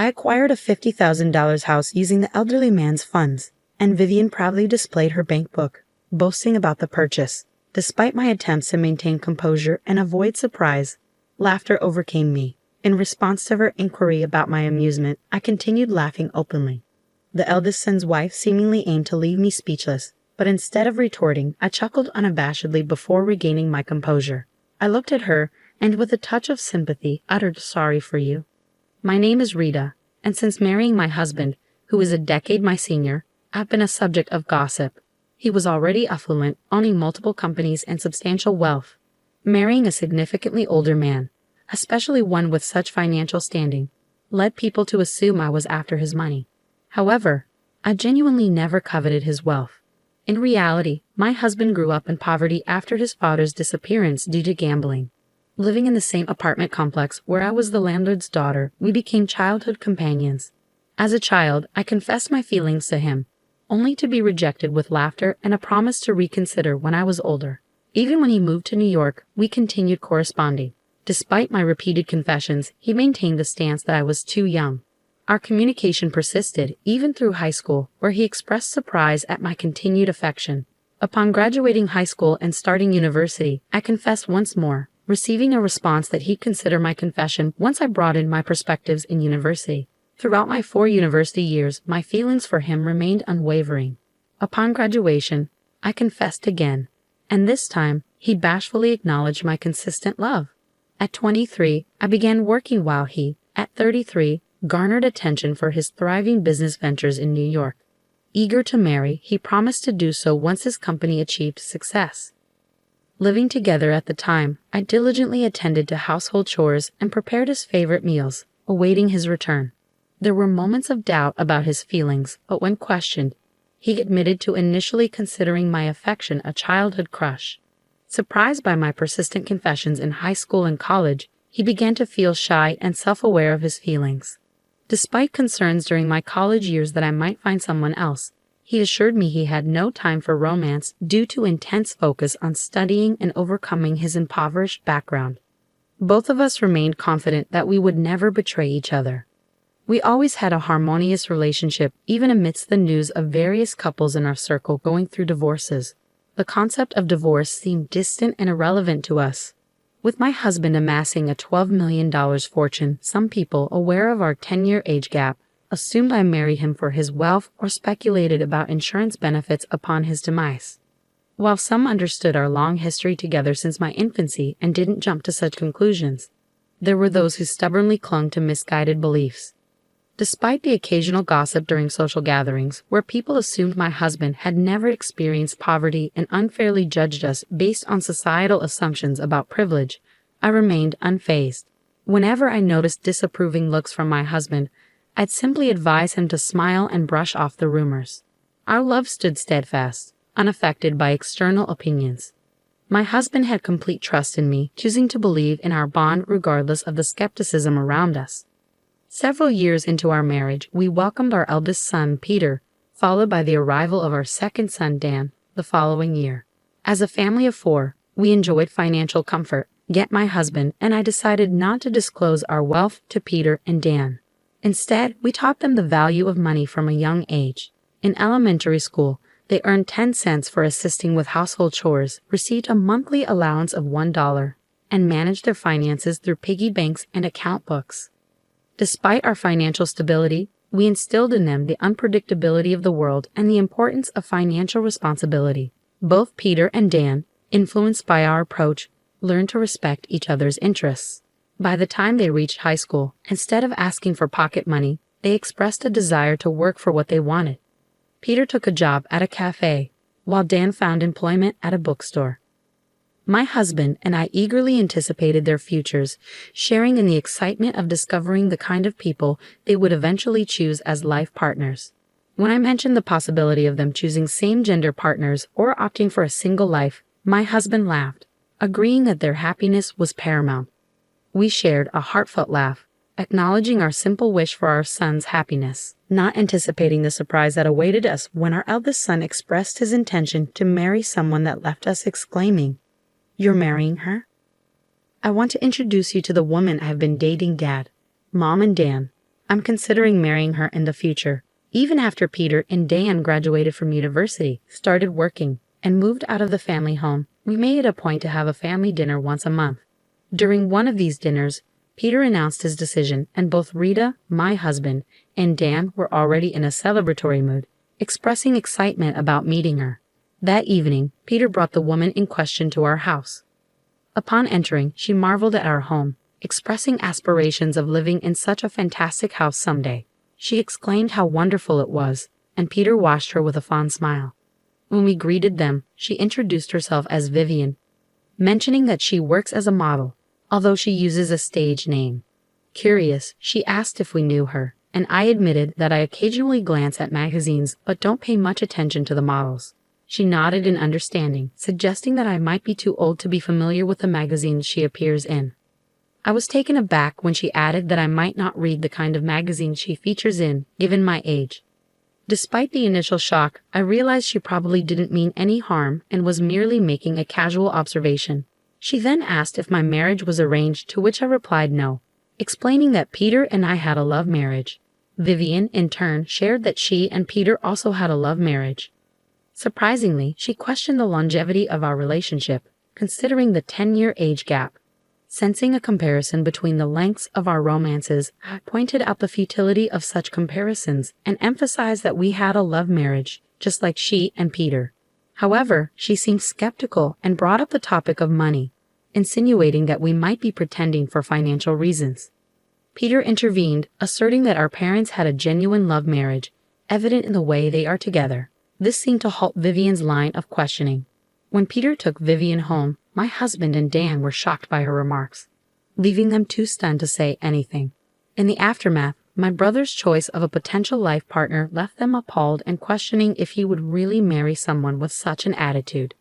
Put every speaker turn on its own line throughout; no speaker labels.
I acquired a $50,000 house using the elderly man's funds, and Vivian proudly displayed her bank book, boasting about the purchase. Despite my attempts to maintain composure and avoid surprise, laughter overcame me. In response to her inquiry about my amusement, I continued laughing openly. The eldest son's wife seemingly aimed to leave me speechless, but instead of retorting, I chuckled unabashedly before regaining my composure. I looked at her, and with a touch of sympathy, uttered, "Sorry for you. My name is Rita, and since marrying my husband, who is a decade my senior, I've been a subject of gossip. He was already affluent, owning multiple companies and substantial wealth. Marrying a significantly older man, especially one with such financial standing, led people to assume I was after his money. However, I genuinely never coveted his wealth. In reality, my husband grew up in poverty after his father's disappearance due to gambling. Living in the same apartment complex where I was the landlord's daughter, we became childhood companions. As a child, I confessed my feelings to him, only to be rejected with laughter and a promise to reconsider when I was older. Even when he moved to New York, we continued corresponding. Despite my repeated confessions, he maintained the stance that I was too young. Our communication persisted even through high school, where he expressed surprise at my continued affection. Upon graduating high school and starting university, I confessed once more, receiving a response that he'd consider my confession once I broadened my perspectives in university. Throughout my 4 university years, my feelings for him remained unwavering. Upon graduation, I confessed again, and this time, he bashfully acknowledged my consistent love. At 23, I began working while he, at 33, garnered attention for his thriving business ventures in New York. Eager to marry, he promised to do so once his company achieved success. Living together at the time, I diligently attended to household chores and prepared his favorite meals, awaiting his return. There were moments of doubt about his feelings, but when questioned, he admitted to initially considering my affection a childhood crush. Surprised by my persistent confessions in high school and college, he began to feel shy and self-aware of his feelings. Despite concerns during my college years that I might find someone else, he assured me he had no time for romance due to intense focus on studying and overcoming his impoverished background. Both of us remained confident that we would never betray each other. We always had a harmonious relationship, even amidst the news of various couples in our circle going through divorces. The concept of divorce seemed distant and irrelevant to us. With my husband amassing a $12 million fortune, some people, aware of our 10-year age gap, assumed I married him for his wealth or speculated about insurance benefits upon his demise. While some understood our long history together since my infancy and didn't jump to such conclusions, there were those who stubbornly clung to misguided beliefs. Despite the occasional gossip during social gatherings, where people assumed my husband had never experienced poverty and unfairly judged us based on societal assumptions about privilege, I remained unfazed. Whenever I noticed disapproving looks from my husband, I'd simply advise him to smile and brush off the rumors. Our love stood steadfast, unaffected by external opinions. My husband had complete trust in me, choosing to believe in our bond regardless of the skepticism around us. Several years into our marriage, we welcomed our eldest son, Peter, followed by the arrival of our second son, Dan, the following year. As a family of 4, we enjoyed financial comfort, yet my husband and I decided not to disclose our wealth to Peter and Dan. Instead, we taught them the value of money from a young age. In elementary school, they earned 10 cents for assisting with household chores, received a monthly allowance of $1, and managed their finances through piggy banks and account books. Despite our financial stability, we instilled in them the unpredictability of the world and the importance of financial responsibility. Both Peter and Dan, influenced by our approach, learned to respect each other's interests. By the time they reached high school, instead of asking for pocket money, they expressed a desire to work for what they wanted. Peter took a job at a cafe, while Dan found employment at a bookstore. My husband and I eagerly anticipated their futures, sharing in the excitement of discovering the kind of people they would eventually choose as life partners. When I mentioned the possibility of them choosing same-gender partners or opting for a single life, my husband laughed, agreeing that their happiness was paramount. We shared a heartfelt laugh, acknowledging our simple wish for our son's happiness, not anticipating the surprise that awaited us when our eldest son expressed his intention to marry someone that left us exclaiming, "You're marrying her? I want to introduce you to the woman I have been dating, Dad, Mom, and Dan. I'm considering marrying her in the future. Even after Peter and Dan graduated from university, started working, and moved out of the family home, we made it a point to have a family dinner once a month. During one of these dinners, Peter announced his decision, and both Rita, my husband, and Dan were already in a celebratory mood, expressing excitement about meeting her. That evening, Peter brought the woman in question to our house. Upon entering, she marveled at our home, expressing aspirations of living in such a fantastic house someday. She exclaimed how wonderful it was, and Peter watched her with a fond smile. When we greeted them, she introduced herself as Vivian, mentioning that she works as a model, although she uses a stage name. Curious, she asked if we knew her, and I admitted that I occasionally glance at magazines but don't pay much attention to the models. She nodded in understanding, suggesting that I might be too old to be familiar with the magazines she appears in. I was taken aback when she added that I might not read the kind of magazines she features in, given my age. Despite the initial shock, I realized she probably didn't mean any harm and was merely making a casual observation. She then asked if my marriage was arranged, to which I replied no, explaining that Peter and I had a love marriage. Vivian, in turn, shared that she and Peter also had a love marriage. Surprisingly, she questioned the longevity of our relationship, considering the 10-year age gap. Sensing a comparison between the lengths of our romances, I pointed out the futility of such comparisons and emphasized that we had a love marriage, just like she and Peter. However, she seemed skeptical and brought up the topic of money, insinuating that we might be pretending for financial reasons. Peter intervened, asserting that our parents had a genuine love marriage, evident in the way they are together. This seemed to halt Vivian's line of questioning. When Peter took Vivian home, my husband and Dan were shocked by her remarks, leaving them too stunned to say anything. In the aftermath, my brother's choice of a potential life partner left them appalled and questioning if he would really marry someone with such an attitude.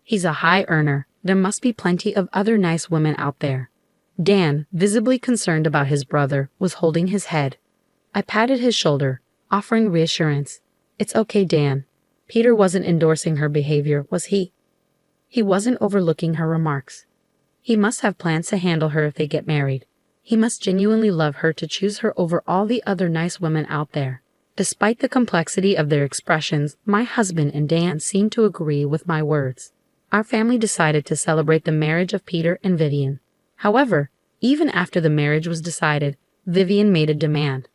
He's a high earner. There must be plenty of other nice women out there. Dan, visibly concerned about his brother, was holding his head. I patted his shoulder, offering reassurance. It's okay, Dan. Peter wasn't endorsing her behavior, was he? He wasn't overlooking her remarks. He must have plans to handle her if they get married. He must genuinely love her to choose her over all the other nice women out there. Despite the complexity of their expressions, my husband and Dan seemed to agree with my words. Our family decided to celebrate the marriage of Peter and Vivian. However, even after the marriage was decided, Vivian made a demand.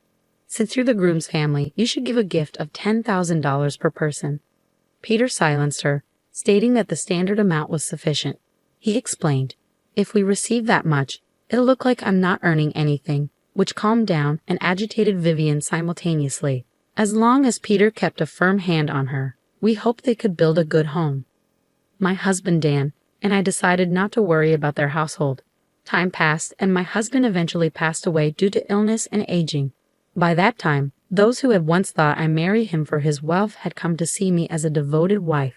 Since you're the groom's family, you should give a gift of $10,000 per person. Peter silenced her, stating that the standard amount was sufficient. He explained, if we receive that much, it'll look like I'm not earning anything, which calmed down and agitated Vivian simultaneously. As long as Peter kept a firm hand on her, we hoped they could build a good home. My husband Dan and I decided not to worry about their household. Time passed and my husband eventually passed away due to illness and aging. By that time, those who had once thought I married him for his wealth had come to see me as a devoted wife.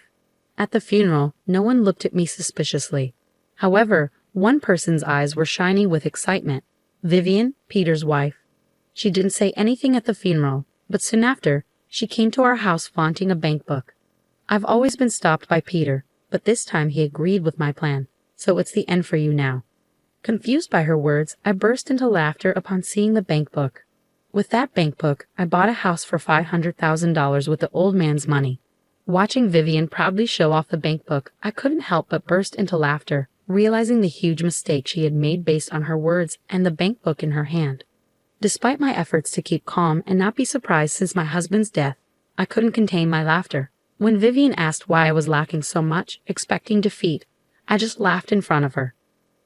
At the funeral, no one looked at me suspiciously. However, one person's eyes were shining with excitement. Vivian, Peter's wife. She didn't say anything at the funeral, but soon after, she came to our house flaunting a bank book. I've always been stopped by Peter, but this time he agreed with my plan, so it's the end for you now. Confused by her words, I burst into laughter upon seeing the bank book. With that bank book, I bought a house for $500,000 with the old man's money. Watching Vivian proudly show off the bank book, I couldn't help but burst into laughter, realizing the huge mistake she had made based on her words and the bank book in her hand. Despite my efforts to keep calm and not be surprised since my husband's death, I couldn't contain my laughter. When Vivian asked why I was lacking so much, expecting defeat, I just laughed in front of her.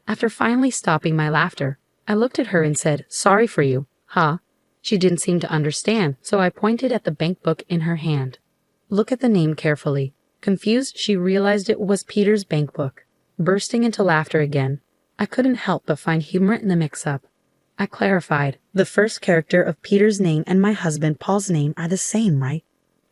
After finally stopping my laughter, I looked at her and said, "Sorry for you, huh?" She didn't seem to understand, so I pointed at the bank book in her hand. Look at the name carefully. Confused, she realized it was Peter's bank book. Bursting into laughter again, I couldn't help but find humor in the mix-up. I clarified, the first character of Peter's name and my husband Paul's name are the same, right?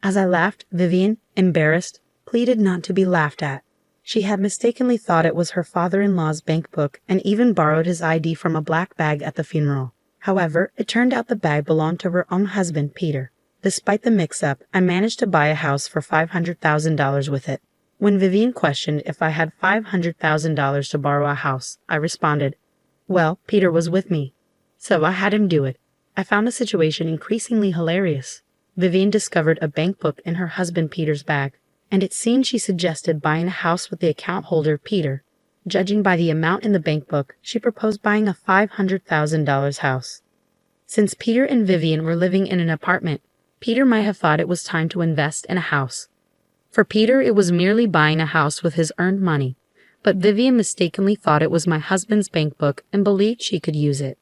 As I laughed, Vivian, embarrassed, pleaded not to be laughed at. She had mistakenly thought it was her father-in-law's bank book and even borrowed his ID from a black bag at the funeral. However, it turned out the bag belonged to her own husband, Peter. Despite the mix-up, I managed to buy a house for $500,000 with it. When Vivian questioned if I had $500,000 to borrow a house, I responded, well, Peter was with me, so I had him do it. I found the situation increasingly hilarious. Vivian discovered a bank book in her husband Peter's bag, and it seemed she suggested buying a house with the account holder, Peter. Judging by the amount in the bank book, she proposed buying a $500,000 house. Since Peter and Vivian were living in an apartment, Peter might have thought it was time to invest in a house. For Peter, it was merely buying a house with his earned money, but Vivian mistakenly thought it was my husband's bank book and believed she could use it.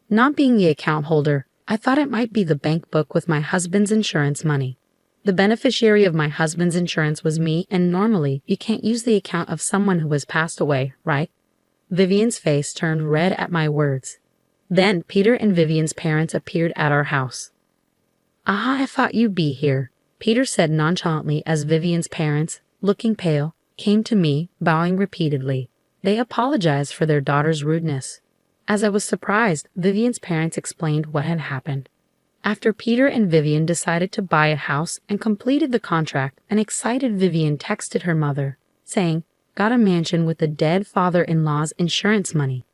Not being the account holder, I thought it might be the bank book with my husband's insurance money. The beneficiary of my husband's insurance was me, and normally you can't use the account of someone who has passed away, right? Vivian's face turned red at my words. Then Peter and Vivian's parents appeared at our house. "Ah, I thought you'd be here," Peter said nonchalantly as Vivian's parents, looking pale, came to me, bowing repeatedly. They apologized for their daughter's rudeness. As I was surprised, Vivian's parents explained what had happened. After Peter and Vivian decided to buy a house and completed the contract, an excited Vivian texted her mother, saying, "Got a mansion with the dead father-in-law's insurance money.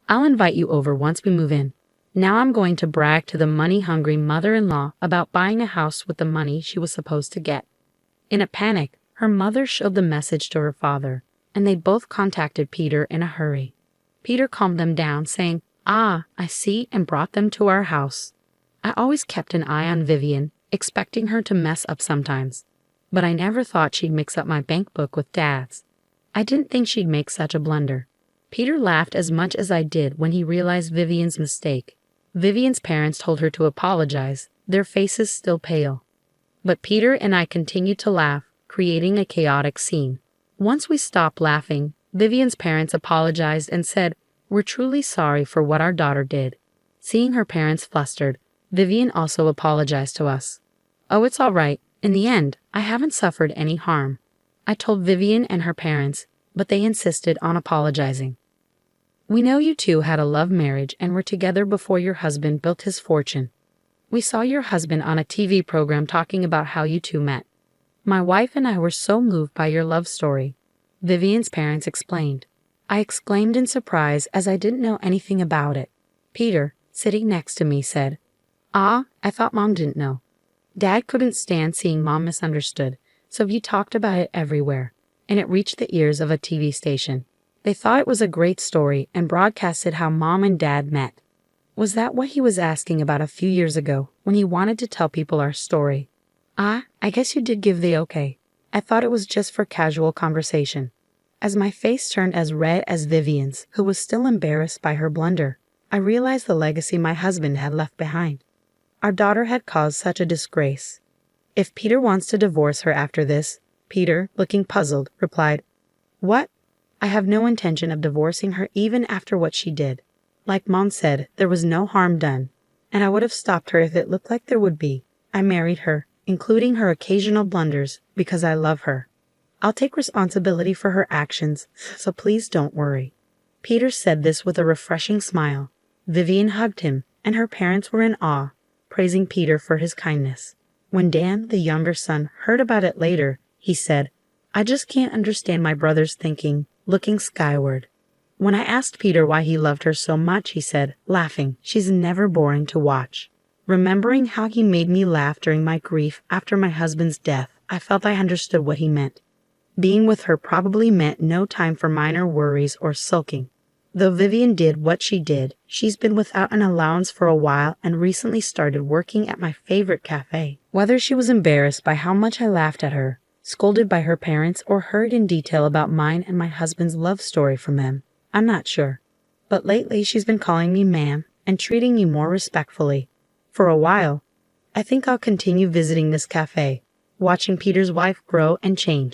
I'll invite you over once we move in." Now I'm going to brag to the money-hungry mother-in-law about buying a house with the money she was supposed to get. In a panic, her mother showed the message to her father, and they both contacted Peter in a hurry. Peter calmed them down, saying, "Ah, I see," and brought them to our house. I always kept an eye on Vivian, expecting her to mess up sometimes, but I never thought she'd mix up my bank book with Dad's. I didn't think she'd make such a blunder. Peter laughed as much as I did when he realized Vivian's mistake. Vivian's parents told her to apologize, their faces still pale. But Peter and I continued to laugh, creating a chaotic scene. Once we stopped laughing, Vivian's parents apologized and said, "We're truly sorry for what our daughter did." Seeing her parents flustered, Vivian also apologized to us. "Oh, it's all right. In the end, I haven't suffered any harm," I told Vivian and her parents, but they insisted on apologizing. "We know you two had a love marriage and were together before your husband built his fortune. We saw your husband on a TV program talking about how you two met. My wife and I were so moved by your love story," Vivian's parents explained. I exclaimed in surprise as I didn't know anything about it. Peter, sitting next to me, said, "Ah, I thought Mom didn't know. Dad couldn't stand seeing Mom misunderstood, so you talked about it everywhere, and it reached the ears of a TV station. They thought it was a great story and broadcasted how Mom and Dad met." Was that what he was asking about a few years ago when he wanted to tell people our story? "Ah, I guess you did give the okay. I thought it was just for casual conversation." As my face turned as red as Vivian's, who was still embarrassed by her blunder, I realized the legacy my husband had left behind. Our daughter had caused such a disgrace. "If Peter wants to divorce her after this," Peter, looking puzzled, replied, "What? I have no intention of divorcing her even after what she did. Like Mom said, there was no harm done, and I would have stopped her if it looked like there would be. I married her, including her occasional blunders, because I love her. I'll take responsibility for her actions, so please don't worry." Peter said this with a refreshing smile. Vivian hugged him, and her parents were in awe, praising Peter for his kindness. When Dan, the younger son, heard about it later, he said, "I just can't understand my brother's thinking," looking skyward. When I asked Peter why he loved her so much, he said, laughing, "She's never boring to watch." Remembering how he made me laugh during my grief after my husband's death, I felt I understood what he meant. Being with her probably meant no time for minor worries or sulking. Though Vivian did what she did, she's been without an allowance for a while and recently started working at my favorite cafe. Whether she was embarrassed by how much I laughed at her, scolded by her parents, or heard in detail about mine and my husband's love story from them, I'm not sure. But lately she's been calling me ma'am and treating me more respectfully. For a while, I think I'll continue visiting this cafe, watching Peter's wife grow and change.